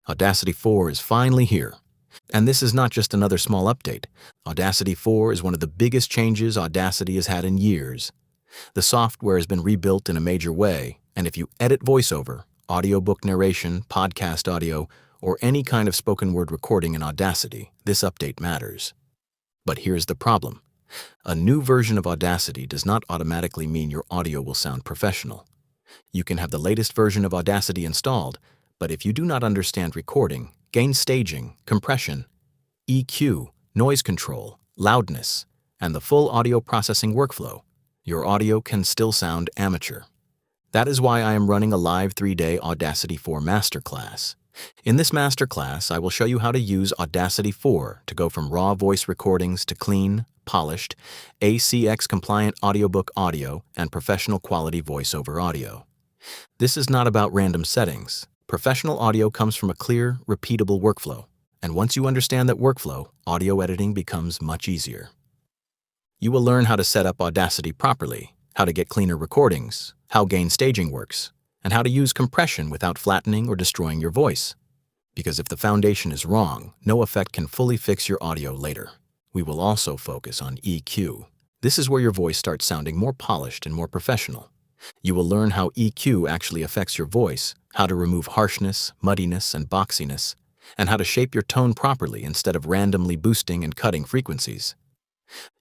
Audacity 4 is finally here. And this is not just another small update. Audacity 4 is one of the biggest changes Audacity has had in years. The software has been rebuilt in a major way, and if you edit voiceover, audiobook narration, podcast audio, or any kind of spoken word recording in Audacity, this update matters. But here's the problem. A new version of Audacity does not automatically mean your audio will sound professional. You can have the latest version of Audacity installed, but if you do not understand recording, gain staging, compression, EQ, noise control, loudness, and the full audio processing workflow, your audio can still sound amateur. That is why I am running a live 3-day Audacity 4 masterclass. In this masterclass, I will show you how to use Audacity 4 to go from raw voice recordings to clean, polished, ACX-compliant audiobook audio and professional quality voiceover audio. This is not about random settings. Professional audio comes from a clear, repeatable workflow, and once you understand that workflow, audio editing becomes much easier. You will learn how to set up Audacity properly, how to get cleaner recordings, how gain staging works, and how to use compression without flattening or destroying your voice. Because if the foundation is wrong, no effect can fully fix your audio later. We will also focus on EQ. This is where your voice starts sounding more polished and more professional. You will learn how EQ actually affects your voice, how to remove harshness, muddiness, and boxiness, and how to shape your tone properly instead of randomly boosting and cutting frequencies.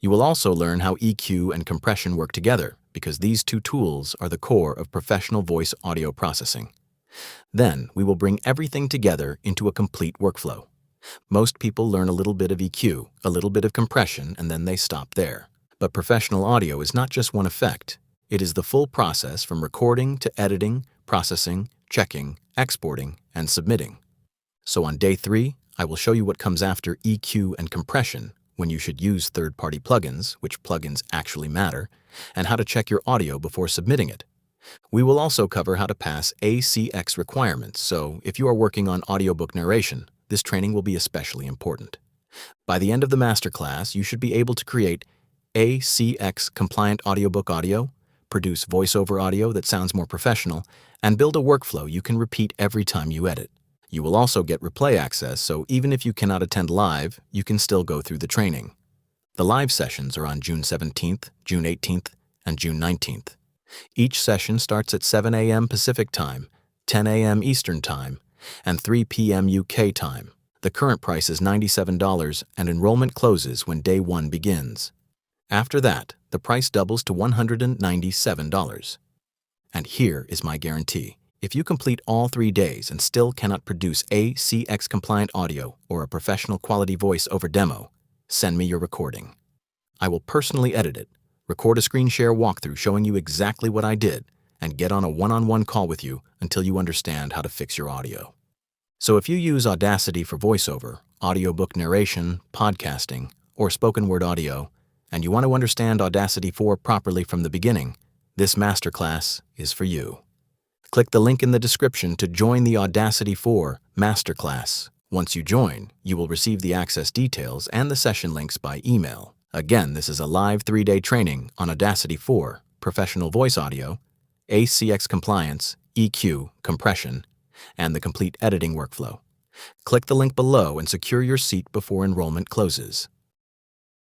You will also learn how EQ and compression work together, because these two tools are the core of professional voice audio processing. Then, we will bring everything together into a complete workflow. Most people learn a little bit of EQ, a little bit of compression, and then they stop there. But professional audio is not just one effect. It is the full process from recording to editing, processing, checking, exporting, and submitting. So on day 3, I will show you what comes after EQ and compression, when you should use third-party plugins, which plugins actually matter, and how to check your audio before submitting it. We will also cover how to pass ACX requirements, so if you are working on audiobook narration, this training will be especially important. By the end of the masterclass, you should be able to create ACX-compliant audiobook audio, produce voiceover audio that sounds more professional, and build a workflow you can repeat every time you edit. You will also get replay access, so even if you cannot attend live, you can still go through the training. The live sessions are on June 17th, June 18th, and June 19th. Each session starts at 7 a.m. Pacific Time, 10 a.m. Eastern Time, and 3 p.m. UK Time. The current price is $97, and enrollment closes when day 1 begins. After that, the price doubles to $197. And here is my guarantee. If you complete all 3 days and still cannot produce ACX-compliant audio or a professional quality voice over demo, send me your recording. I will personally edit it, record a screen share walkthrough showing you exactly what I did, and get on a one-on-one call with you until you understand how to fix your audio. So if you use Audacity for voiceover, audiobook narration, podcasting, or spoken word audio, and you want to understand Audacity 4 properly from the beginning, this masterclass is for you. Click the link in the description to join the Audacity 4 Masterclass. Once you join, you will receive the access details and the session links by email. Again, this is a live 3-day training on Audacity 4, professional voice audio, ACX compliance, EQ, compression, and the complete editing workflow. Click the link below and secure your seat before enrollment closes.